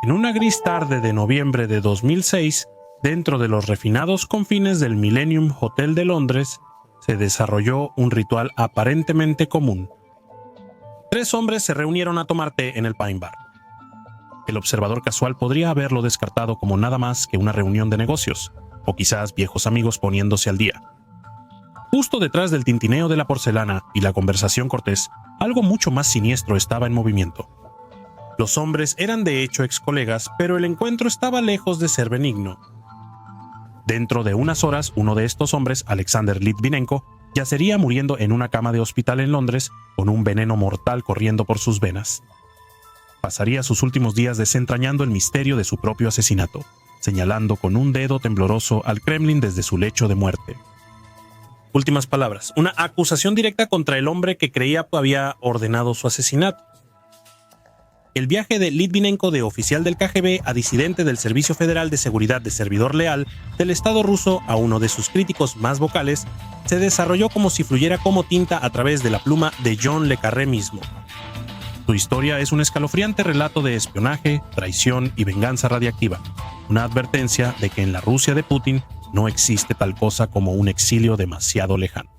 En una gris tarde de noviembre de 2006, dentro de los refinados confines del Millennium Hotel de Londres, se desarrolló un ritual aparentemente común. 3 hombres se reunieron a tomar té en el Pine Bar. El observador casual podría haberlo descartado como nada más que una reunión de negocios, o quizás viejos amigos poniéndose al día. Justo detrás del tintineo de la porcelana y la conversación cortés, algo mucho más siniestro estaba en movimiento. Los hombres eran de hecho ex colegas, pero el encuentro estaba lejos de ser benigno. Dentro de unas horas, uno de estos hombres, Alexander Litvinenko, yacería muriendo en una cama de hospital en Londres con un veneno mortal corriendo por sus venas. Pasaría sus últimos días desentrañando el misterio de su propio asesinato, señalando con un dedo tembloroso al Kremlin desde su lecho de muerte. Últimas palabras. Una acusación directa contra el hombre que creía que había ordenado su asesinato. El viaje de Litvinenko de oficial del KGB a disidente del Servicio Federal de Seguridad de servidor leal del Estado ruso a uno de sus críticos más vocales se desarrolló como si fluyera como tinta a través de la pluma de John le Carré mismo. Su historia es un escalofriante relato de espionaje, traición y venganza radiactiva, una advertencia de que en la Rusia de Putin no existe tal cosa como un exilio demasiado lejano.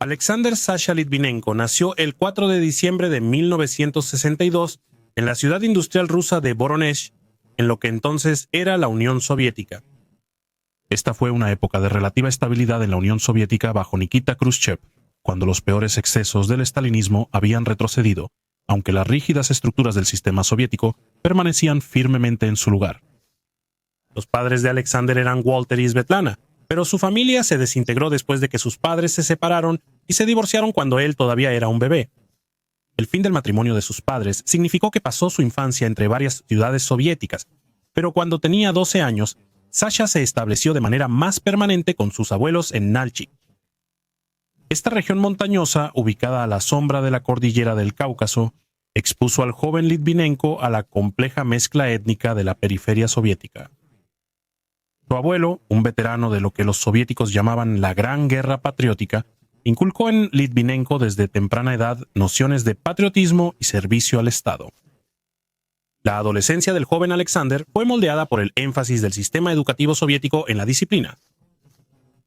Alexander Sasha Litvinenko nació el 4 de diciembre de 1962 en la ciudad industrial rusa de Voronezh, en lo que entonces era la Unión Soviética. Esta fue una época de relativa estabilidad en la Unión Soviética bajo Nikita Khrushchev, cuando los peores excesos del estalinismo habían retrocedido, aunque las rígidas estructuras del sistema soviético permanecían firmemente en su lugar. Los padres de Alexander eran Walter y Svetlana, pero su familia se desintegró después de que sus padres se separaron y se divorciaron cuando él todavía era un bebé. El fin del matrimonio de sus padres significó que pasó su infancia entre varias ciudades soviéticas, pero cuando tenía 12 años, Sasha se estableció de manera más permanente con sus abuelos en Nalchik. Esta región montañosa, ubicada a la sombra de la cordillera del Cáucaso, expuso al joven Litvinenko a la compleja mezcla étnica de la periferia soviética. Su abuelo, un veterano de lo que los soviéticos llamaban la Gran Guerra Patriótica, inculcó en Litvinenko desde temprana edad nociones de patriotismo y servicio al Estado. La adolescencia del joven Alexander fue moldeada por el énfasis del sistema educativo soviético en la disciplina,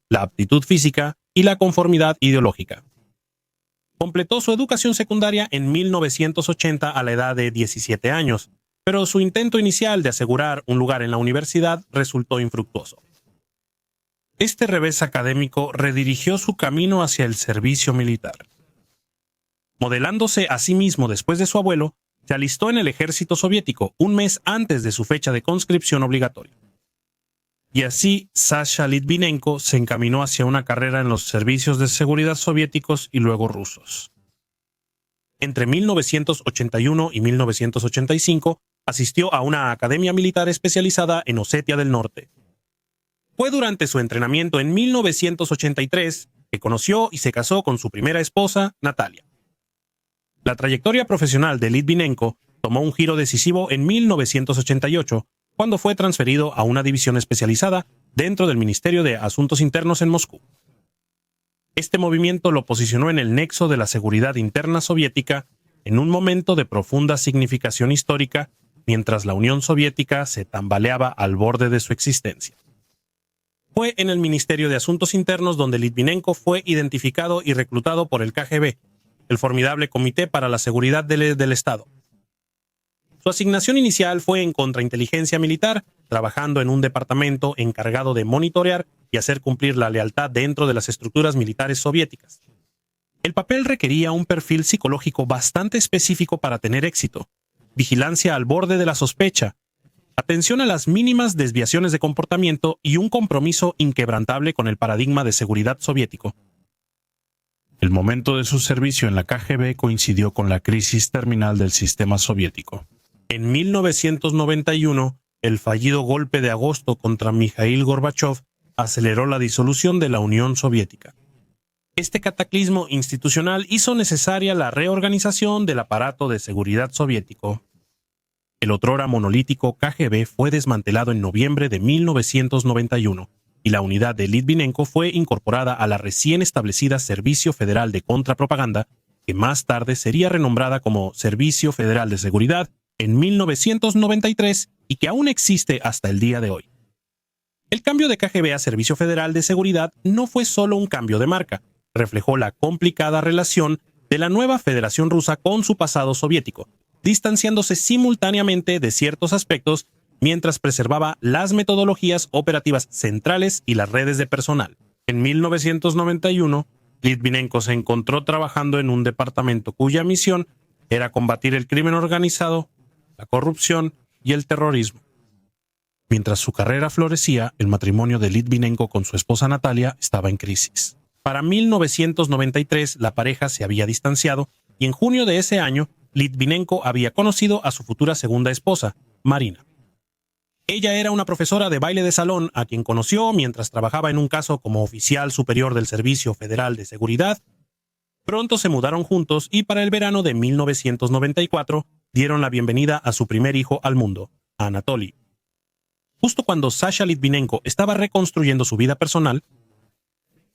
la aptitud física y la conformidad ideológica. Completó su educación secundaria en 1980 a la edad de 17 años, pero su intento inicial de asegurar un lugar en la universidad resultó infructuoso. Este revés académico redirigió su camino hacia el servicio militar. Modelándose a sí mismo después de su abuelo, se alistó en el ejército soviético un mes antes de su fecha de conscripción obligatoria. Y así, Sasha Litvinenko se encaminó hacia una carrera en los servicios de seguridad soviéticos y luego rusos. Entre 1981 y 1985, asistió a una academia militar especializada en Osetia del Norte. Fue durante su entrenamiento en 1983 que conoció y se casó con su primera esposa, Natalia. La trayectoria profesional de Litvinenko tomó un giro decisivo en 1988, cuando fue transferido a una división especializada dentro del Ministerio de Asuntos Internos en Moscú. Este movimiento lo posicionó en el nexo de la seguridad interna soviética en un momento de profunda significación histórica, mientras la Unión Soviética se tambaleaba al borde de su existencia. Fue en el Ministerio de Asuntos Internos donde Litvinenko fue identificado y reclutado por el KGB, el formidable Comité para la Seguridad del Estado. Su asignación inicial fue en contrainteligencia militar, trabajando en un departamento encargado de monitorear y hacer cumplir la lealtad dentro de las estructuras militares soviéticas. El papel requería un perfil psicológico bastante específico para tener éxito: vigilancia al borde de la sospecha, atención a las mínimas desviaciones de comportamiento y un compromiso inquebrantable con el paradigma de seguridad soviético. El momento de su servicio en la KGB coincidió con la crisis terminal del sistema soviético. En 1991, el fallido golpe de agosto contra Mikhail Gorbachev aceleró la disolución de la Unión Soviética. Este cataclismo institucional hizo necesaria la reorganización del aparato de seguridad soviético. El otrora monolítico KGB fue desmantelado en noviembre de 1991 y la unidad de Litvinenko fue incorporada a la recién establecida Servicio Federal de Contrapropaganda, que más tarde sería renombrada como Servicio Federal de Seguridad en 1993 y que aún existe hasta el día de hoy. El cambio de KGB a Servicio Federal de Seguridad no fue solo un cambio de marca, reflejó la complicada relación de la nueva Federación Rusa con su pasado soviético, distanciándose simultáneamente de ciertos aspectos mientras preservaba las metodologías operativas centrales y las redes de personal. En 1991, Litvinenko se encontró trabajando en un departamento cuya misión era combatir el crimen organizado, la corrupción y el terrorismo. Mientras su carrera florecía, el matrimonio de Litvinenko con su esposa Natalia estaba en crisis. Para 1993, la pareja se había distanciado y en junio de ese año, Litvinenko había conocido a su futura segunda esposa, Marina. Ella era una profesora de baile de salón a quien conoció mientras trabajaba en un caso como oficial superior del Servicio Federal de Seguridad. Pronto se mudaron juntos y para el verano de 1994 dieron la bienvenida a su primer hijo al mundo, Anatoly. Justo cuando Sasha Litvinenko estaba reconstruyendo su vida personal,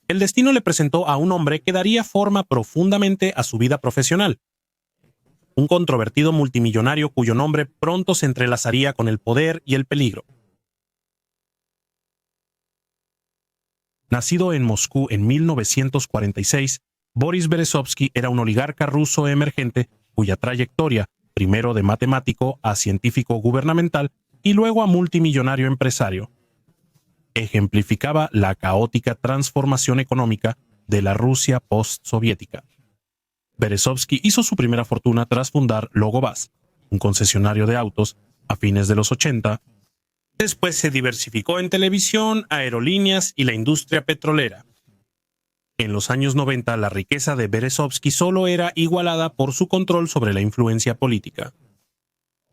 el destino le presentó a un hombre que daría forma profundamente a su vida profesional. Un controvertido multimillonario cuyo nombre pronto se entrelazaría con el poder y el peligro. Nacido en Moscú en 1946, Boris Berezovsky era un oligarca ruso emergente cuya trayectoria, primero de matemático a científico gubernamental y luego a multimillonario empresario, ejemplificaba la caótica transformación económica de la Rusia postsoviética. Berezovsky hizo su primera fortuna tras fundar Logobas, un concesionario de autos, a fines de los 80. Después se diversificó en televisión, aerolíneas y la industria petrolera. En los años 90, la riqueza de Berezovsky solo era igualada por su control sobre la influencia política.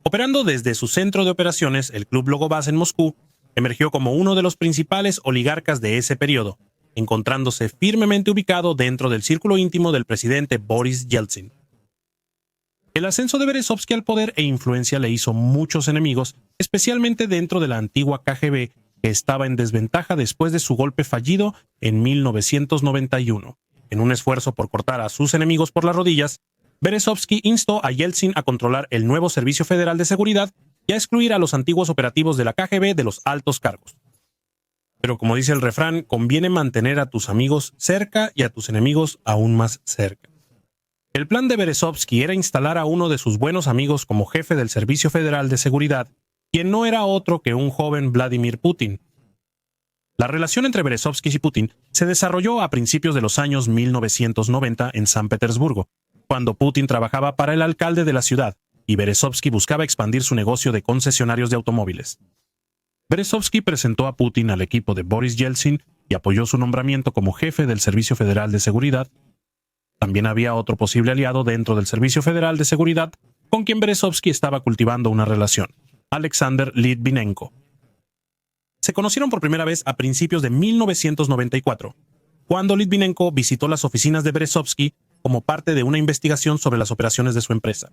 Operando desde su centro de operaciones, el Club Logobas en Moscú, emergió como uno de los principales oligarcas de ese periodo, encontrándose firmemente ubicado dentro del círculo íntimo del presidente Boris Yeltsin. El ascenso de Berezovsky al poder e influencia le hizo muchos enemigos, especialmente dentro de la antigua KGB, que estaba en desventaja después de su golpe fallido en 1991. En un esfuerzo por cortar a sus enemigos por las rodillas, Berezovsky instó a Yeltsin a controlar el nuevo Servicio Federal de Seguridad y a excluir a los antiguos operativos de la KGB de los altos cargos. Pero como dice el refrán, conviene mantener a tus amigos cerca y a tus enemigos aún más cerca. El plan de Berezovsky era instalar a uno de sus buenos amigos como jefe del Servicio Federal de Seguridad, quien no era otro que un joven Vladimir Putin. La relación entre Berezovsky y Putin se desarrolló a principios de los años 1990 en San Petersburgo, cuando Putin trabajaba para el alcalde de la ciudad y Berezovsky buscaba expandir su negocio de concesionarios de automóviles. Berezovsky presentó a Putin al equipo de Boris Yeltsin y apoyó su nombramiento como jefe del Servicio Federal de Seguridad. También había otro posible aliado dentro del Servicio Federal de Seguridad con quien Berezovsky estaba cultivando una relación, Alexander Litvinenko. Se conocieron por primera vez a principios de 1994, cuando Litvinenko visitó las oficinas de Berezovsky como parte de una investigación sobre las operaciones de su empresa.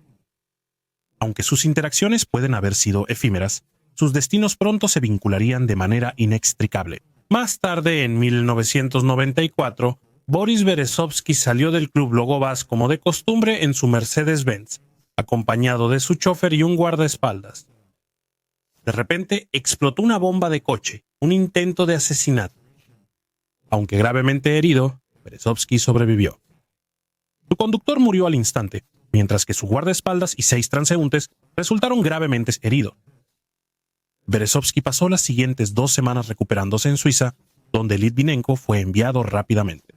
Aunque sus interacciones pueden haber sido efímeras, sus destinos pronto se vincularían de manera inextricable. Más tarde, en 1994, Boris Berezovsky salió del Club Logobas como de costumbre en su Mercedes-Benz, acompañado de su chofer y un guardaespaldas. De repente, explotó una bomba de coche, un intento de asesinato. Aunque gravemente herido, Berezovsky sobrevivió. Su conductor murió al instante, mientras que su guardaespaldas y 6 transeúntes resultaron gravemente heridos. Berezovsky pasó las siguientes 2 semanas recuperándose en Suiza, donde Litvinenko fue enviado rápidamente.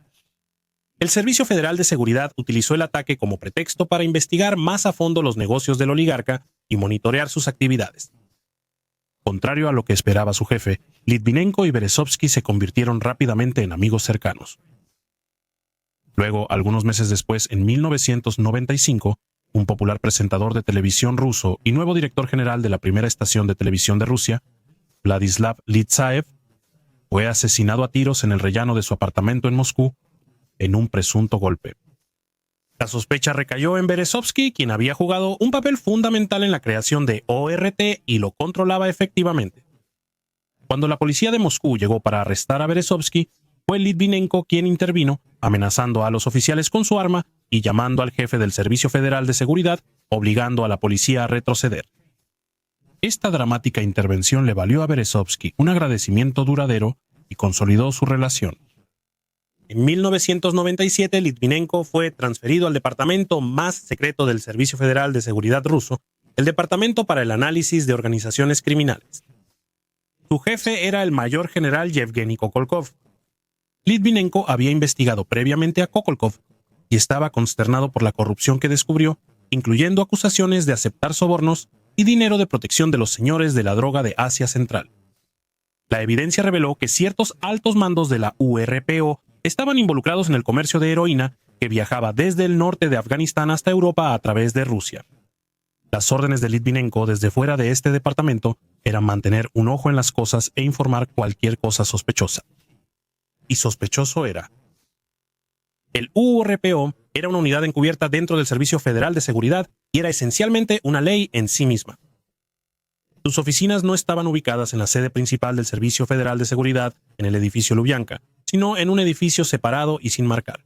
El Servicio Federal de Seguridad utilizó el ataque como pretexto para investigar más a fondo los negocios del oligarca y monitorear sus actividades. Contrario a lo que esperaba su jefe, Litvinenko y Berezovsky se convirtieron rápidamente en amigos cercanos. Luego, algunos meses después, en 1995, un popular presentador de televisión ruso y nuevo director general de la primera estación de televisión de Rusia, Vladislav Litsaev, fue asesinado a tiros en el rellano de su apartamento en Moscú en un presunto golpe. La sospecha recayó en Berezovsky, quien había jugado un papel fundamental en la creación de ORT y lo controlaba efectivamente. Cuando la policía de Moscú llegó para arrestar a Berezovsky, fue Litvinenko quien intervino, amenazando a los oficiales con su arma y llamando al jefe del Servicio Federal de Seguridad, obligando a la policía a retroceder. Esta dramática intervención le valió a Berezovsky un agradecimiento duradero y consolidó su relación. En 1997, Litvinenko fue transferido al departamento más secreto del Servicio Federal de Seguridad ruso, el Departamento para el Análisis de Organizaciones Criminales. Su jefe era el mayor general Yevgeny Kokolkov. Litvinenko había investigado previamente a Kokolkov y estaba consternado por la corrupción que descubrió, incluyendo acusaciones de aceptar sobornos y dinero de protección de los señores de la droga de Asia Central. La evidencia reveló que ciertos altos mandos de la URPO estaban involucrados en el comercio de heroína que viajaba desde el norte de Afganistán hasta Europa a través de Rusia. Las órdenes de Litvinenko desde fuera de este departamento eran mantener un ojo en las cosas e informar cualquier cosa sospechosa. Y sospechoso era. El URPO era una unidad encubierta dentro del Servicio Federal de Seguridad y era esencialmente una ley en sí misma. Sus oficinas no estaban ubicadas en la sede principal del Servicio Federal de Seguridad en el edificio Lubyanka, sino en un edificio separado y sin marcar.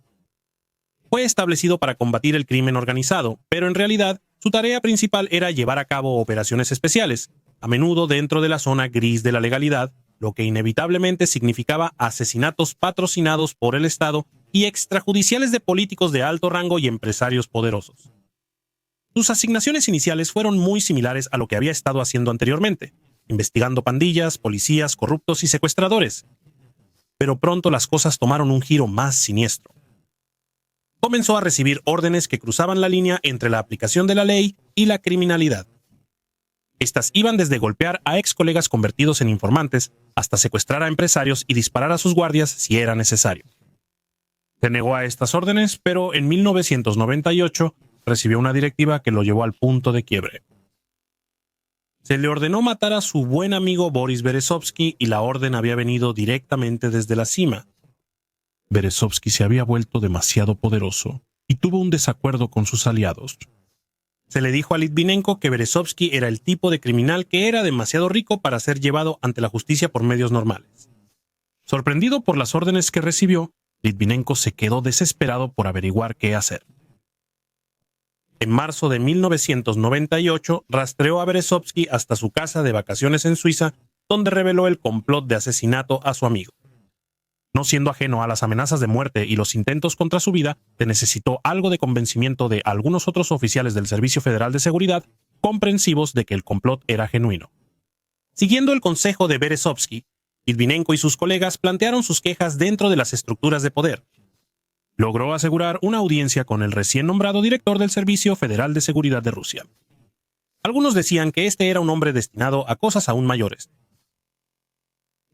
Fue establecido para combatir el crimen organizado, pero en realidad su tarea principal era llevar a cabo operaciones especiales, a menudo dentro de la zona gris de la legalidad, lo que inevitablemente significaba asesinatos patrocinados por el Estado y extrajudiciales de políticos de alto rango y empresarios poderosos. Sus asignaciones iniciales fueron muy similares a lo que había estado haciendo anteriormente, investigando pandillas, policías, corruptos y secuestradores. Pero pronto las cosas tomaron un giro más siniestro. Comenzó a recibir órdenes que cruzaban la línea entre la aplicación de la ley y la criminalidad. Estas iban desde golpear a ex colegas convertidos en informantes hasta secuestrar a empresarios y disparar a sus guardias si era necesario. Se negó a estas órdenes, pero en 1998 recibió una directiva que lo llevó al punto de quiebre. Se le ordenó matar a su buen amigo Boris Berezovsky y la orden había venido directamente desde la cima. Berezovsky se había vuelto demasiado poderoso y tuvo un desacuerdo con sus aliados. Se le dijo a Litvinenko que Berezovsky era el tipo de criminal que era demasiado rico para ser llevado ante la justicia por medios normales. Sorprendido por las órdenes que recibió, Litvinenko se quedó desesperado por averiguar qué hacer. En marzo de 1998, rastreó a Berezovsky hasta su casa de vacaciones en Suiza, donde reveló el complot de asesinato a su amigo. No siendo ajeno a las amenazas de muerte y los intentos contra su vida, se necesitó algo de convencimiento de algunos otros oficiales del Servicio Federal de Seguridad, comprensivos de que el complot era genuino. Siguiendo el consejo de Berezovsky, Litvinenko y sus colegas plantearon sus quejas dentro de las estructuras de poder. Logró asegurar una audiencia con el recién nombrado director del Servicio Federal de Seguridad de Rusia. Algunos decían que este era un hombre destinado a cosas aún mayores.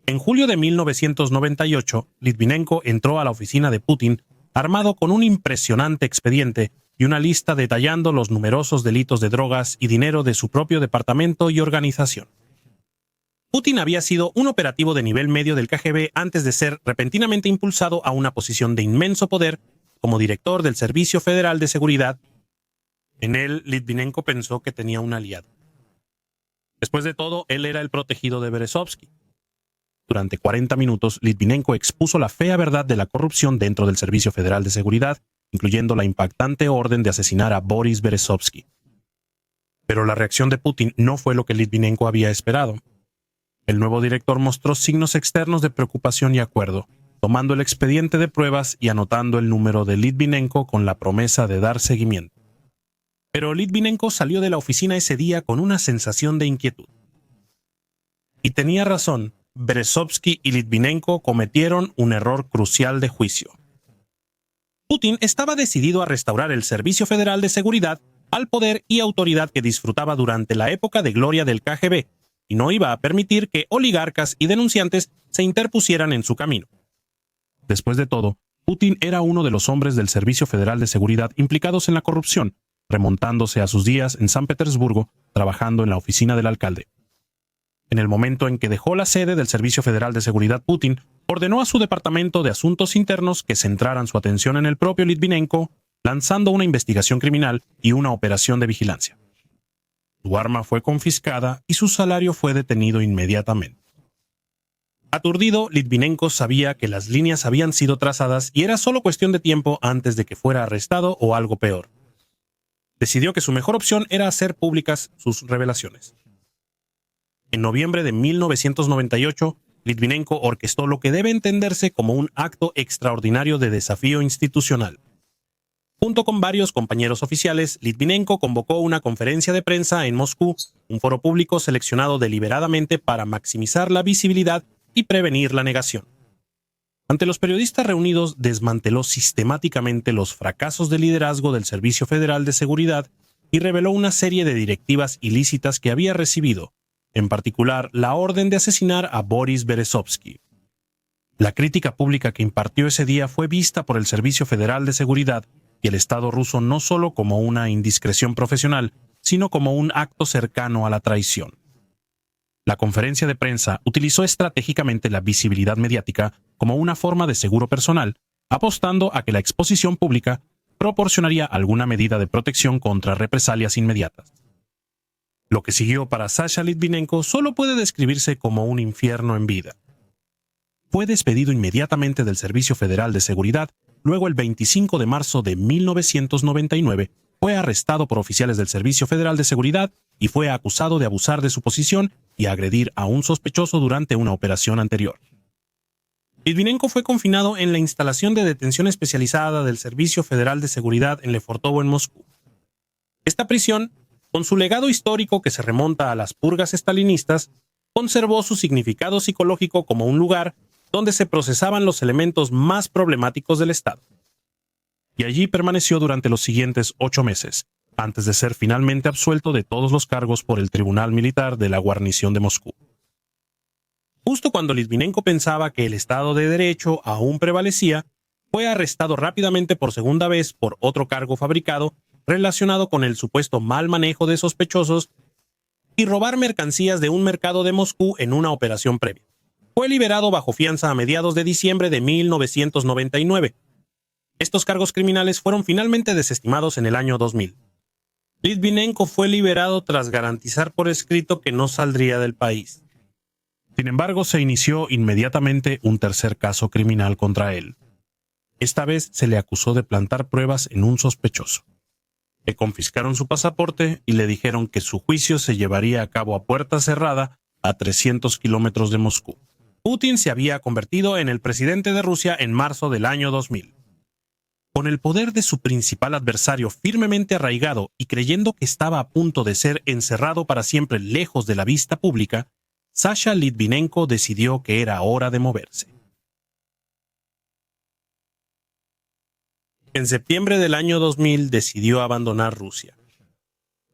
En julio de 1998, Litvinenko entró a la oficina de Putin armado con un impresionante expediente y una lista detallando los numerosos delitos de drogas y dinero de su propio departamento y organización. Putin había sido un operativo de nivel medio del KGB antes de ser repentinamente impulsado a una posición de inmenso poder como director del Servicio Federal de Seguridad. En él, Litvinenko pensó que tenía un aliado. Después de todo, él era el protegido de Berezovsky. Durante 40 minutos, Litvinenko expuso la fea verdad de la corrupción dentro del Servicio Federal de Seguridad, incluyendo la impactante orden de asesinar a Boris Berezovsky. Pero la reacción de Putin no fue lo que Litvinenko había esperado. El nuevo director mostró signos externos de preocupación y acuerdo, tomando el expediente de pruebas y anotando el número de Litvinenko con la promesa de dar seguimiento. Pero Litvinenko salió de la oficina ese día con una sensación de inquietud. Y tenía razón, Berezovsky y Litvinenko cometieron un error crucial de juicio. Putin estaba decidido a restaurar el Servicio Federal de Seguridad al poder y autoridad que disfrutaba durante la época de gloria del KGB, y no iba a permitir que oligarcas y denunciantes se interpusieran en su camino. Después de todo, Putin era uno de los hombres del Servicio Federal de Seguridad implicados en la corrupción, remontándose a sus días en San Petersburgo, trabajando en la oficina del alcalde. En el momento en que dejó la sede del Servicio Federal de Seguridad, Putin ordenó a su departamento de asuntos internos que centraran su atención en el propio Litvinenko, lanzando una investigación criminal y una operación de vigilancia. Su arma fue confiscada y su salario fue detenido inmediatamente. Aturdido, Litvinenko sabía que las líneas habían sido trazadas y era solo cuestión de tiempo antes de que fuera arrestado o algo peor. Decidió que su mejor opción era hacer públicas sus revelaciones. En noviembre de 1998, Litvinenko orquestó lo que debe entenderse como un acto extraordinario de desafío institucional. Junto con varios compañeros oficiales, Litvinenko convocó una conferencia de prensa en Moscú, un foro público seleccionado deliberadamente para maximizar la visibilidad y prevenir la negación. Ante los periodistas reunidos, desmanteló sistemáticamente los fracasos de liderazgo del Servicio Federal de Seguridad y reveló una serie de directivas ilícitas que había recibido, en particular la orden de asesinar a Boris Berezovsky. La crítica pública que impartió ese día fue vista por el Servicio Federal de Seguridad y el Estado ruso no solo como una indiscreción profesional, sino como un acto cercano a la traición. La conferencia de prensa utilizó estratégicamente la visibilidad mediática como una forma de seguro personal, apostando a que la exposición pública proporcionaría alguna medida de protección contra represalias inmediatas. Lo que siguió para Sasha Litvinenko solo puede describirse como un infierno en vida. Fue despedido inmediatamente del Servicio Federal de Seguridad, luego el 25 de marzo de 1999 fue arrestado por oficiales del Servicio Federal de Seguridad y fue acusado de abusar de su posición y agredir a un sospechoso durante una operación anterior. Litvinenko fue confinado en la instalación de detención especializada del Servicio Federal de Seguridad en Lefortovo, en Moscú. Esta prisión, con su legado histórico que se remonta a las purgas estalinistas, conservó su significado psicológico como un lugar donde se procesaban los elementos más problemáticos del Estado. Y allí permaneció durante los siguientes 8 meses, antes de ser finalmente absuelto de todos los cargos por el Tribunal Militar de la Guarnición de Moscú. Justo cuando Litvinenko pensaba que el Estado de Derecho aún prevalecía, fue arrestado rápidamente por segunda vez por otro cargo fabricado relacionado con el supuesto mal manejo de sospechosos y robar mercancías de un mercado de Moscú en una operación previa. Fue liberado bajo fianza a mediados de diciembre de 1999. Estos cargos criminales fueron finalmente desestimados en el año 2000. Litvinenko fue liberado tras garantizar por escrito que no saldría del país. Sin embargo, se inició inmediatamente un tercer caso criminal contra él. Esta vez se le acusó de plantar pruebas en un sospechoso. Le confiscaron su pasaporte y le dijeron que su juicio se llevaría a cabo a puerta cerrada a 300 kilómetros de Moscú. Putin se había convertido en el presidente de Rusia en marzo del año 2000. Con el poder de su principal adversario firmemente arraigado y creyendo que estaba a punto de ser encerrado para siempre lejos de la vista pública, Sasha Litvinenko decidió que era hora de moverse. En septiembre del año 2000 decidió abandonar Rusia.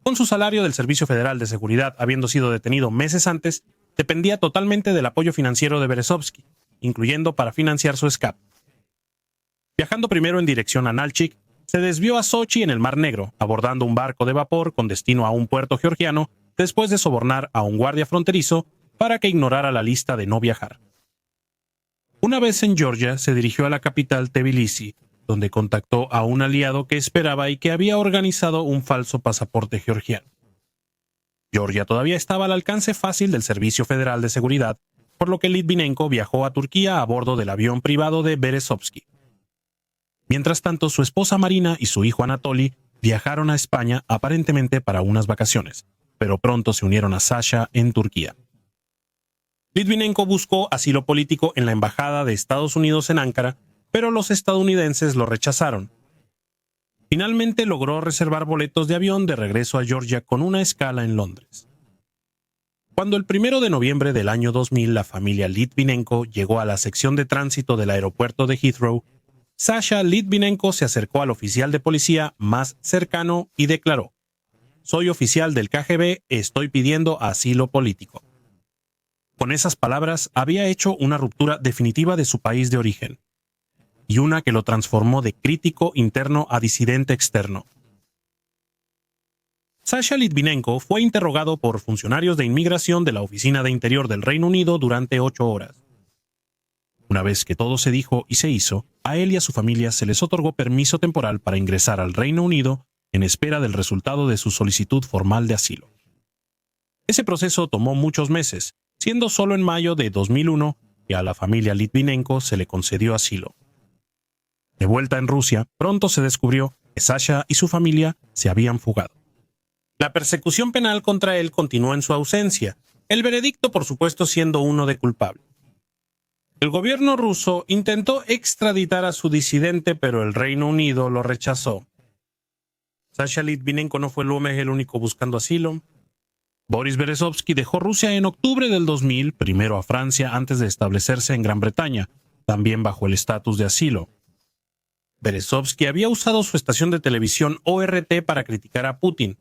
Con su salario del Servicio Federal de Seguridad habiendo sido detenido meses antes, dependía totalmente del apoyo financiero de Berezovsky, incluyendo para financiar su escape. Viajando primero en dirección a Nalchik, se desvió a Sochi en el Mar Negro, abordando un barco de vapor con destino a un puerto georgiano, después de sobornar a un guardia fronterizo para que ignorara la lista de no viajar. Una vez en Georgia, se dirigió a la capital Tbilisi, donde contactó a un aliado que esperaba y que había organizado un falso pasaporte georgiano. Georgia todavía estaba al alcance fácil del Servicio Federal de Seguridad, por lo que Litvinenko viajó a Turquía a bordo del avión privado de Berezovsky. Mientras tanto, su esposa Marina y su hijo Anatoly viajaron a España aparentemente para unas vacaciones, pero pronto se unieron a Sasha en Turquía. Litvinenko buscó asilo político en la Embajada de Estados Unidos en Ankara, pero los estadounidenses lo rechazaron. Finalmente logró reservar boletos de avión de regreso a Georgia con una escala en Londres. Cuando el 1 de noviembre del año 2000 la familia Litvinenko llegó a la sección de tránsito del aeropuerto de Heathrow, Sasha Litvinenko se acercó al oficial de policía más cercano y declaró: «Soy oficial del KGB, estoy pidiendo asilo político». Con esas palabras había hecho una ruptura definitiva de su país de origen, y una que lo transformó de crítico interno a disidente externo. Sasha Litvinenko fue interrogado por funcionarios de inmigración de la Oficina de Interior del Reino Unido durante 8 horas. Una vez que todo se dijo y se hizo, a él y a su familia se les otorgó permiso temporal para ingresar al Reino Unido en espera del resultado de su solicitud formal de asilo. Ese proceso tomó muchos meses, siendo solo en mayo de 2001 que a la familia Litvinenko se le concedió asilo. De vuelta en Rusia, pronto se descubrió que Sasha y su familia se habían fugado. La persecución penal contra él continuó en su ausencia, el veredicto por supuesto siendo uno de culpable. El gobierno ruso intentó extraditar a su disidente, pero el Reino Unido lo rechazó. Sasha Litvinenko no fue el único buscando asilo. Boris Berezovsky dejó Rusia en octubre del 2000, primero a Francia antes de establecerse en Gran Bretaña, también bajo el estatus de asilo. Berezovsky había usado su estación de televisión ORT para criticar a Putin,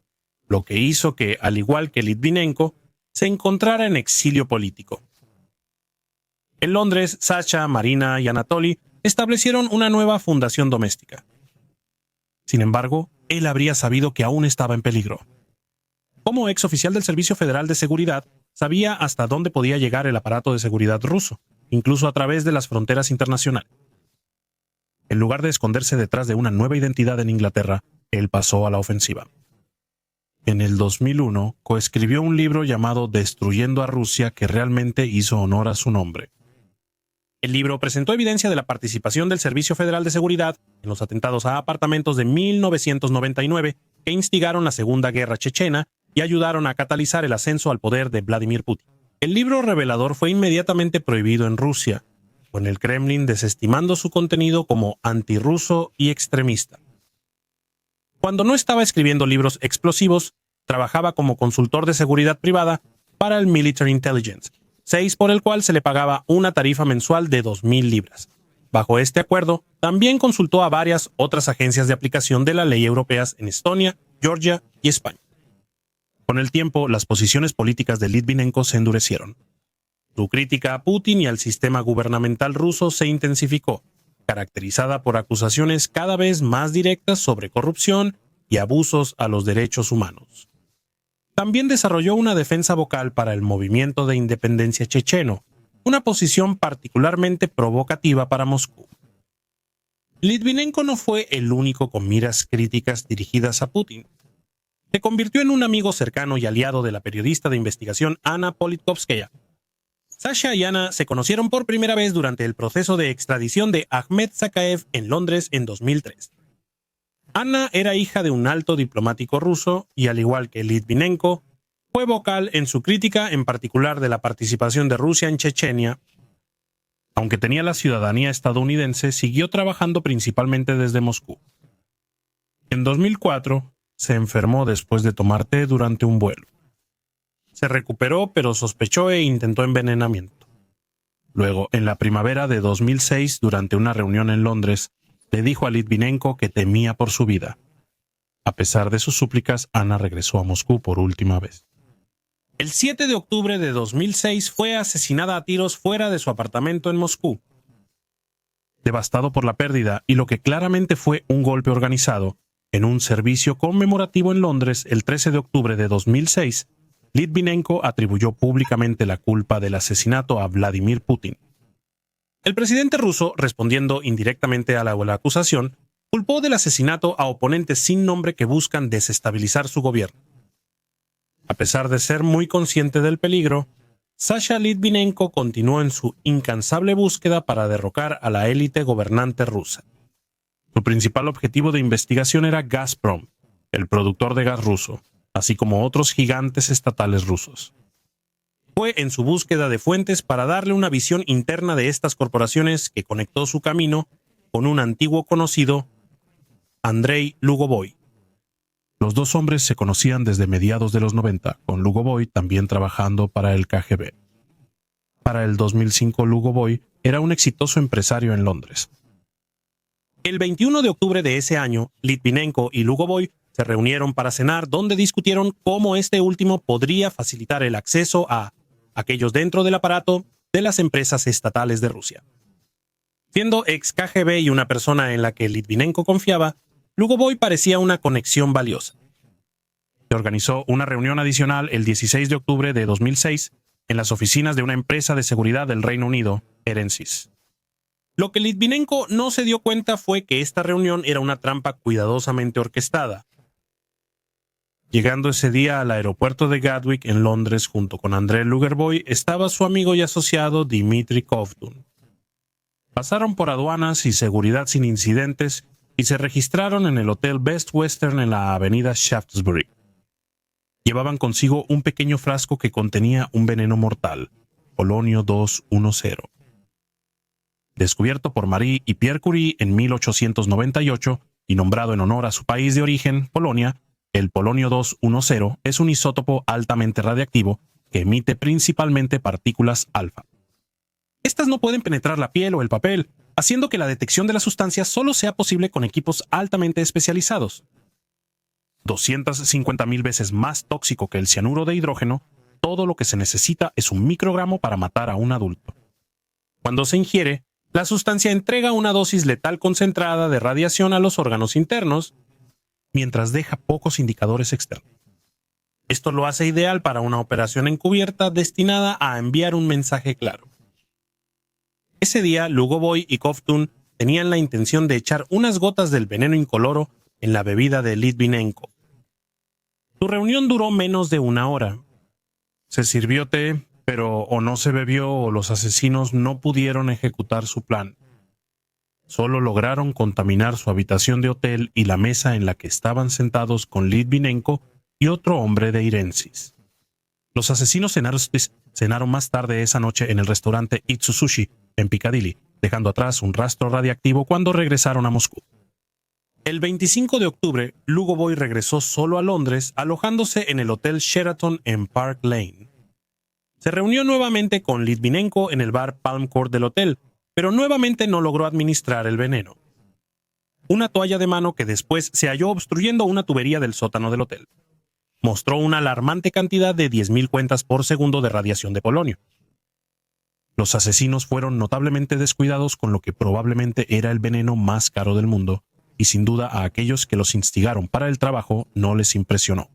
lo que hizo que, al igual que Litvinenko, se encontrara en exilio político. En Londres, Sasha, Marina y Anatoly establecieron una nueva fundación doméstica. Sin embargo, él habría sabido que aún estaba en peligro. Como ex oficial del Servicio Federal de Seguridad, sabía hasta dónde podía llegar el aparato de seguridad ruso, incluso a través de las fronteras internacionales. En lugar de esconderse detrás de una nueva identidad en Inglaterra, él pasó a la ofensiva. En el 2001, coescribió un libro llamado Destruyendo a Rusia que realmente hizo honor a su nombre. El libro presentó evidencia de la participación del Servicio Federal de Seguridad en los atentados a apartamentos de 1999 que instigaron la Segunda Guerra Chechena y ayudaron a catalizar el ascenso al poder de Vladimir Putin. El libro revelador fue inmediatamente prohibido en Rusia, con el Kremlin desestimando su contenido como antirruso y extremista. Cuando no estaba escribiendo libros explosivos, trabajaba como consultor de seguridad privada para el Military Intelligence, por el cual se le pagaba una tarifa mensual de 2.000 libras. Bajo este acuerdo, también consultó a varias otras agencias de aplicación de la ley europeas en Estonia, Georgia y España. Con el tiempo, las posiciones políticas de Litvinenko se endurecieron. Su crítica a Putin y al sistema gubernamental ruso se intensificó, caracterizada por acusaciones cada vez más directas sobre corrupción y abusos a los derechos humanos. También desarrolló una defensa vocal para el movimiento de independencia checheno, una posición particularmente provocativa para Moscú. Litvinenko no fue el único con miras críticas dirigidas a Putin. Se convirtió en un amigo cercano y aliado de la periodista de investigación Anna Politkovskaya. Sasha y Anna se conocieron por primera vez durante el proceso de extradición de Ahmed Zakaev en Londres en 2003. Anna era hija de un alto diplomático ruso y, al igual que Litvinenko, fue vocal en su crítica, en particular de la participación de Rusia en Chechenia. Aunque tenía la ciudadanía estadounidense, siguió trabajando principalmente desde Moscú. En 2004, se enfermó después de tomar té durante un vuelo. Se recuperó, pero sospechó e intentó envenenamiento. Luego, en la primavera de 2006, durante una reunión en Londres, le dijo a Litvinenko que temía por su vida. A pesar de sus súplicas, Anna regresó a Moscú por última vez. El 7 de octubre de 2006 fue asesinada a tiros fuera de su apartamento en Moscú. Devastado por la pérdida y lo que claramente fue un golpe organizado, en un servicio conmemorativo en Londres el 13 de octubre de 2006, Litvinenko atribuyó públicamente la culpa del asesinato a Vladimir Putin. El presidente ruso, respondiendo indirectamente a la acusación, culpó del asesinato a oponentes sin nombre que buscan desestabilizar su gobierno. A pesar de ser muy consciente del peligro, Sasha Litvinenko continuó en su incansable búsqueda para derrocar a la élite gobernante rusa. Su principal objetivo de investigación era Gazprom, el productor de gas ruso, así como otros gigantes estatales rusos. Fue en su búsqueda de fuentes para darle una visión interna de estas corporaciones que conectó su camino con un antiguo conocido, Andrei Lugovoy. Los dos hombres se conocían desde mediados de los 90, con Lugovoy también trabajando para el KGB. Para el 2005, Lugovoy era un exitoso empresario en Londres. El 21 de octubre de ese año, Litvinenko y Lugovoy se reunieron para cenar, donde discutieron cómo este último podría facilitar el acceso a aquellos dentro del aparato de las empresas estatales de Rusia. Siendo ex KGB y una persona en la que Litvinenko confiaba, Lugovoy parecía una conexión valiosa. Se organizó una reunión adicional el 16 de octubre de 2006 en las oficinas de una empresa de seguridad del Reino Unido, Erensys. Lo que Litvinenko no se dio cuenta fue que esta reunión era una trampa cuidadosamente orquestada. Llegando ese día al aeropuerto de Gatwick en Londres junto con Andrei Lugervoy estaba su amigo y asociado Dmitry Kovtun. Pasaron por aduanas y seguridad sin incidentes y se registraron en el Hotel Best Western en la avenida Shaftesbury. Llevaban consigo un pequeño frasco que contenía un veneno mortal, polonio 210. Descubierto por Marie y Pierre Curie en 1898 y nombrado en honor a su país de origen, Polonia, el polonio 210 es un isótopo altamente radiactivo que emite principalmente partículas alfa. Estas no pueden penetrar la piel o el papel, haciendo que la detección de la sustancia solo sea posible con equipos altamente especializados. 250.000 veces más tóxico que el cianuro de hidrógeno, todo lo que se necesita es un microgramo para matar a un adulto. Cuando se ingiere, la sustancia entrega una dosis letal concentrada de radiación a los órganos internos, mientras deja pocos indicadores externos. Esto lo hace ideal para una operación encubierta destinada a enviar un mensaje claro. Ese día, Lugovoy y Kovtun tenían la intención de echar unas gotas del veneno incoloro en la bebida de Litvinenko. Su reunión duró menos de una hora. Se sirvió té, pero o no se bebió o los asesinos no pudieron ejecutar su plan. Solo lograron contaminar su habitación de hotel y la mesa en la que estaban sentados con Litvinenko y otro hombre de Irensis. Los asesinos cenaron más tarde esa noche en el restaurante Itsu Sushi, en Piccadilly, dejando atrás un rastro radiactivo cuando regresaron a Moscú. El 25 de octubre, Lugovoy regresó solo a Londres, alojándose en el Hotel Sheraton en Park Lane. Se reunió nuevamente con Litvinenko en el bar Palm Court del hotel, pero nuevamente no logró administrar el veneno. Una toalla de mano que después se halló obstruyendo una tubería del sótano del hotel. Mostró una alarmante cantidad de 10.000 cuentas por segundo de radiación de polonio. Los asesinos fueron notablemente descuidados con lo que probablemente era el veneno más caro del mundo, y sin duda a aquellos que los instigaron para el trabajo no les impresionó.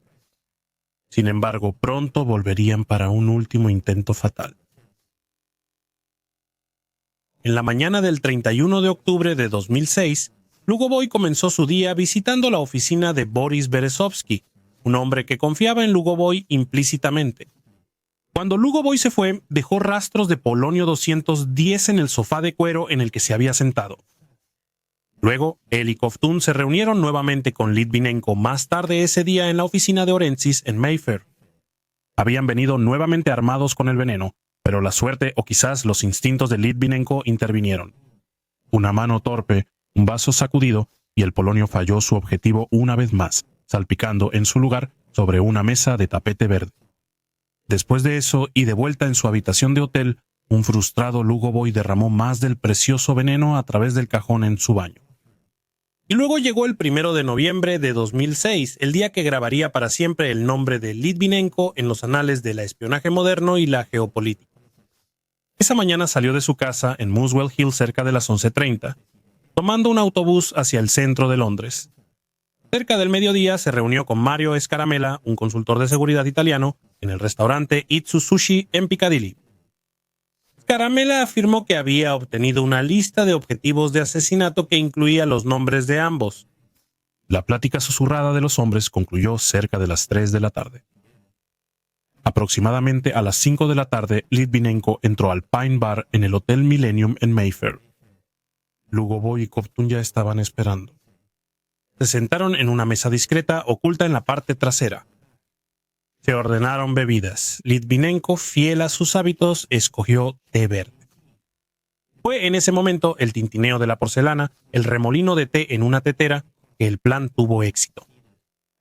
Sin embargo, pronto volverían para un último intento fatal. En la mañana del 31 de octubre de 2006, Lugovoy comenzó su día visitando la oficina de Boris Berezovsky, un hombre que confiaba en Lugovoy implícitamente. Cuando Lugovoy se fue, dejó rastros de polonio 210 en el sofá de cuero en el que se había sentado. Luego, él y Kovtun se reunieron nuevamente con Litvinenko más tarde ese día en la oficina de Orensis en Mayfair. Habían venido nuevamente armados con el veneno, pero la suerte o quizás los instintos de Litvinenko intervinieron. Una mano torpe, un vaso sacudido y el polonio falló su objetivo una vez más, salpicando en su lugar sobre una mesa de tapete verde. Después de eso, y de vuelta en su habitación de hotel, un frustrado Lugovoy derramó más del precioso veneno a través del cajón en su baño. Y luego llegó el 1 de noviembre de 2006, el día que grabaría para siempre el nombre de Litvinenko en los anales del espionaje moderno y la geopolítica. Esa mañana salió de su casa en Muswell Hill cerca de las 11:30, tomando un autobús hacia el centro de Londres. Cerca del mediodía se reunió con Mario Scaramella, un consultor de seguridad italiano, en el restaurante Itsu Sushi en Piccadilly. Scaramella afirmó que había obtenido una lista de objetivos de asesinato que incluía los nombres de ambos. La plática susurrada de los hombres concluyó cerca de las 3 de la tarde. Aproximadamente a las 5 de la tarde, Litvinenko entró al Pine Bar en el Hotel Millennium en Mayfair. Lugovoy y Kovtun ya estaban esperando. Se sentaron en una mesa discreta oculta en la parte trasera. Se ordenaron bebidas. Litvinenko, fiel a sus hábitos, escogió té verde. Fue en ese momento el tintineo de la porcelana, el remolino de té en una tetera, que el plan tuvo éxito.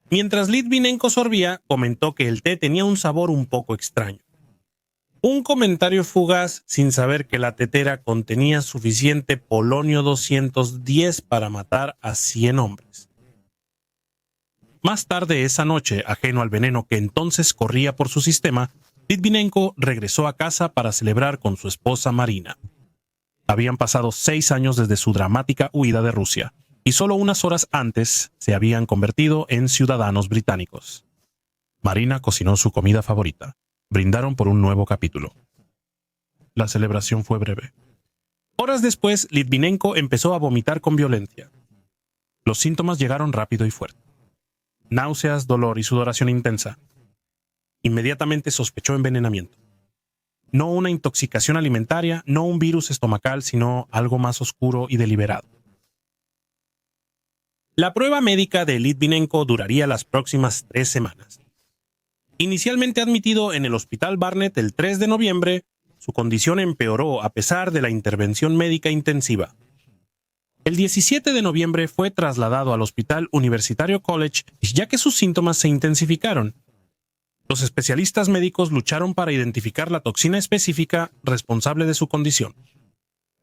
Mientras Litvinenko sorbía, comentó que el té tenía un sabor un poco extraño. Un comentario fugaz sin saber que la tetera contenía suficiente polonio 210 para matar a 100 hombres. Más tarde esa noche, ajeno al veneno que entonces corría por su sistema, Litvinenko regresó a casa para celebrar con su esposa Marina. Habían pasado 6 años desde su dramática huida de Rusia, y solo unas horas antes se habían convertido en ciudadanos británicos. Marina cocinó su comida favorita. Brindaron por un nuevo capítulo. La celebración fue breve. Horas después, Litvinenko empezó a vomitar con violencia. Los síntomas llegaron rápido y fuerte. Náuseas, dolor y sudoración intensa. Inmediatamente sospechó envenenamiento. No una intoxicación alimentaria, no un virus estomacal, sino algo más oscuro y deliberado. La prueba médica de Litvinenko duraría las próximas 3 semanas. Inicialmente admitido en el Hospital Barnet el 3 de noviembre, su condición empeoró a pesar de la intervención médica intensiva. El 17 de noviembre fue trasladado al Hospital Universitario College, ya que sus síntomas se intensificaron. Los especialistas médicos lucharon para identificar la toxina específica responsable de su condición.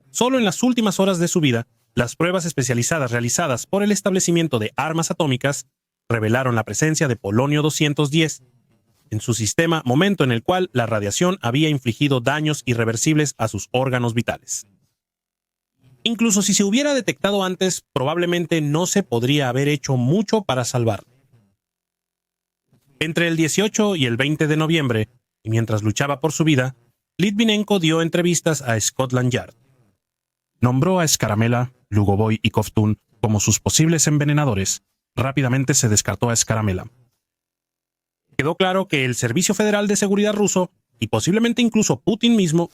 Solo en las últimas horas de su vida, las pruebas especializadas realizadas por el establecimiento de armas atómicas revelaron la presencia de polonio 210 en su sistema, momento en el cual la radiación había infligido daños irreversibles a sus órganos vitales. Incluso si se hubiera detectado antes, probablemente no se podría haber hecho mucho para salvarlo. Entre el 18 y el 20 de noviembre, y mientras luchaba por su vida, Litvinenko dio entrevistas a Scotland Yard. Nombró a Scaramella, Lugovoy y Kovtun como sus posibles envenenadores. Rápidamente se descartó a Scaramella. Quedó claro que el Servicio Federal de Seguridad ruso, y posiblemente incluso Putin mismo,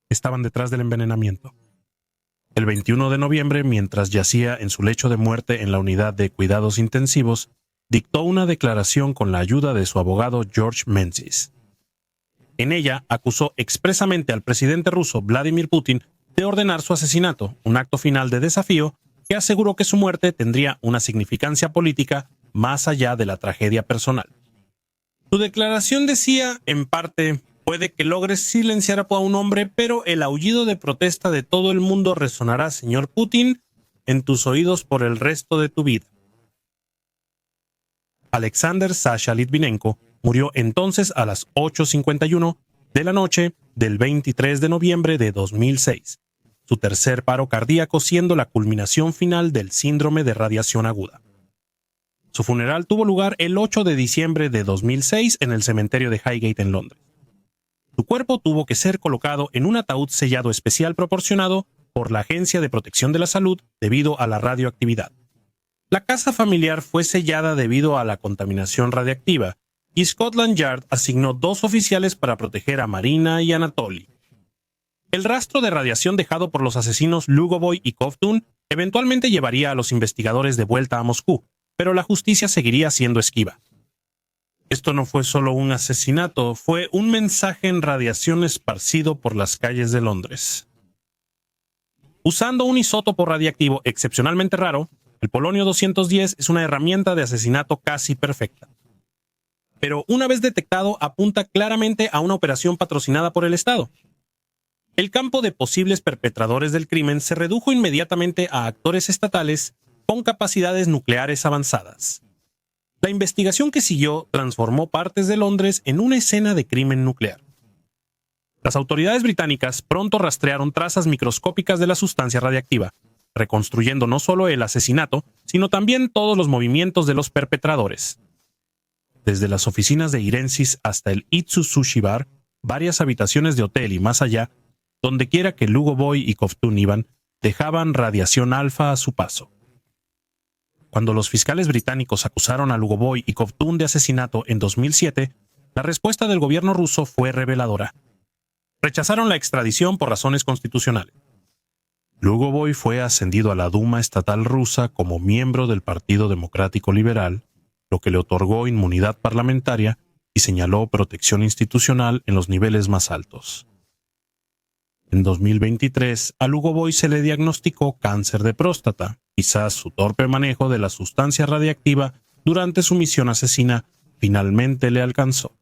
estaban detrás del envenenamiento. El 21 de noviembre, mientras yacía en su lecho de muerte en la unidad de cuidados intensivos, dictó una declaración con la ayuda de su abogado George Menzies. En ella acusó expresamente al presidente ruso Vladimir Putin de ordenar su asesinato, un acto final de desafío que aseguró que su muerte tendría una significancia política más allá de la tragedia personal. Su declaración decía, en parte, puede que logres silenciar a un hombre, pero el aullido de protesta de todo el mundo resonará, señor Putin, en tus oídos por el resto de tu vida. Alexander Sasha Litvinenko murió entonces a las 8:51 de la noche del 23 de noviembre de 2006, su tercer paro cardíaco siendo la culminación final del síndrome de radiación aguda. Su funeral tuvo lugar el 8 de diciembre de 2006 en el cementerio de Highgate en Londres. Su cuerpo tuvo que ser colocado en un ataúd sellado especial proporcionado por la Agencia de Protección de la Salud debido a la radioactividad. La casa familiar fue sellada debido a la contaminación radiactiva, y Scotland Yard asignó 2 oficiales para proteger a Marina y Anatoly. El rastro de radiación dejado por los asesinos Lugovoy y Kovtun eventualmente llevaría a los investigadores de vuelta a Moscú, pero la justicia seguiría siendo esquiva. Esto no fue solo un asesinato, fue un mensaje en radiación esparcido por las calles de Londres. Usando un isótopo radiactivo excepcionalmente raro, el polonio 210 es una herramienta de asesinato casi perfecta. Pero una vez detectado, apunta claramente a una operación patrocinada por el Estado. El campo de posibles perpetradores del crimen se redujo inmediatamente a actores estatales con capacidades nucleares avanzadas. La investigación que siguió transformó partes de Londres en una escena de crimen nuclear. Las autoridades británicas pronto rastrearon trazas microscópicas de la sustancia radiactiva, reconstruyendo no solo el asesinato, sino también todos los movimientos de los perpetradores. Desde las oficinas de Irensis hasta el Itsu Sushi Bar, varias habitaciones de hotel y más allá, dondequiera que Lugovoy y Kovtun iban, dejaban radiación alfa a su paso. Cuando los fiscales británicos acusaron a Lugovoy y Kovtun de asesinato en 2007, la respuesta del gobierno ruso fue reveladora. Rechazaron la extradición por razones constitucionales. Lugovoy fue ascendido a la Duma estatal rusa como miembro del Partido Democrático Liberal, lo que le otorgó inmunidad parlamentaria y señaló protección institucional en los niveles más altos. En 2023, a Lugovoy se le diagnosticó cáncer de próstata. Quizás su torpe manejo de la sustancia radiactiva durante su misión asesina finalmente le alcanzó.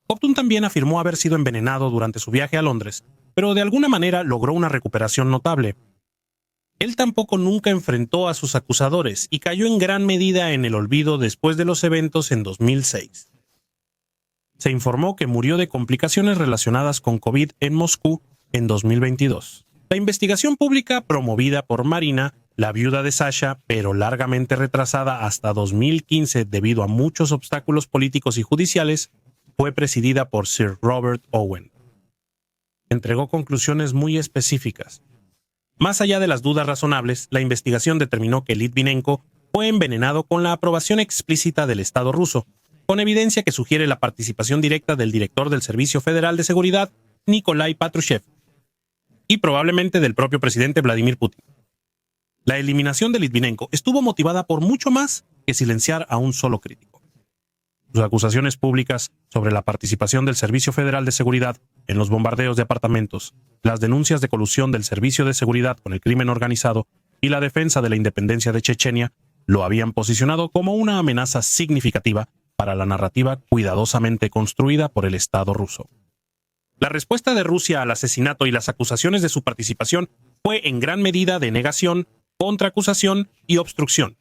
Kovtun también afirmó haber sido envenenado durante su viaje a Londres, pero de alguna manera logró una recuperación notable. Él tampoco nunca enfrentó a sus acusadores y cayó en gran medida en el olvido después de los eventos en 2006. Se informó que murió de complicaciones relacionadas con COVID en Moscú en 2022. La investigación pública promovida por Marina, la viuda de Sasha, pero largamente retrasada hasta 2015 debido a muchos obstáculos políticos y judiciales, fue presidida por Sir Robert Owen. entregó conclusiones muy específicas. Más allá de las dudas razonables, la investigación determinó que Litvinenko fue envenenado con la aprobación explícita del Estado ruso, con evidencia que sugiere la participación directa del director del Servicio Federal de Seguridad, Nikolai Patrushev, y probablemente del propio presidente Vladimir Putin. La eliminación de Litvinenko estuvo motivada por mucho más que silenciar a un solo crítico. Sus acusaciones públicas sobre la participación del Servicio Federal de Seguridad en los bombardeos de apartamentos, las denuncias de colusión del Servicio de Seguridad con el crimen organizado y la defensa de la independencia de Chechenia lo habían posicionado como una amenaza significativa para la narrativa cuidadosamente construida por el Estado ruso. La respuesta de Rusia al asesinato y las acusaciones de su participación fue en gran medida de negación, contraacusación y obstrucción.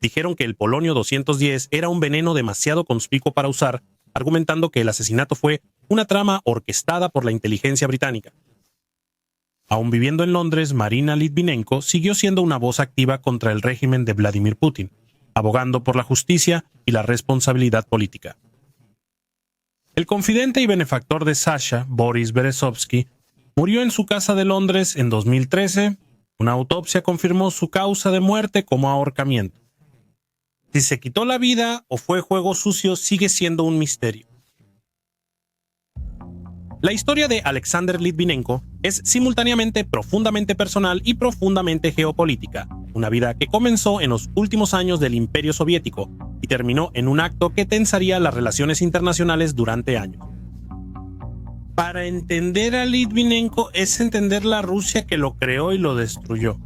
Dijeron que el polonio 210 era un veneno demasiado conspicuo para usar, argumentando que el asesinato fue una trama orquestada por la inteligencia británica. Aún viviendo en Londres, Marina Litvinenko siguió siendo una voz activa contra el régimen de Vladimir Putin, abogando por la justicia y la responsabilidad política. El confidente y benefactor de Sasha, Boris Berezovsky, murió en su casa de Londres en 2013. Una autopsia confirmó su causa de muerte como ahorcamiento. Si se quitó la vida o fue juego sucio sigue siendo un misterio. La historia de Alexander Litvinenko es simultáneamente profundamente personal y profundamente geopolítica, una vida que comenzó en los últimos años del Imperio Soviético y terminó en un acto que tensaría las relaciones internacionales durante años. Para entender a Litvinenko es entender la Rusia que lo creó y lo destruyó.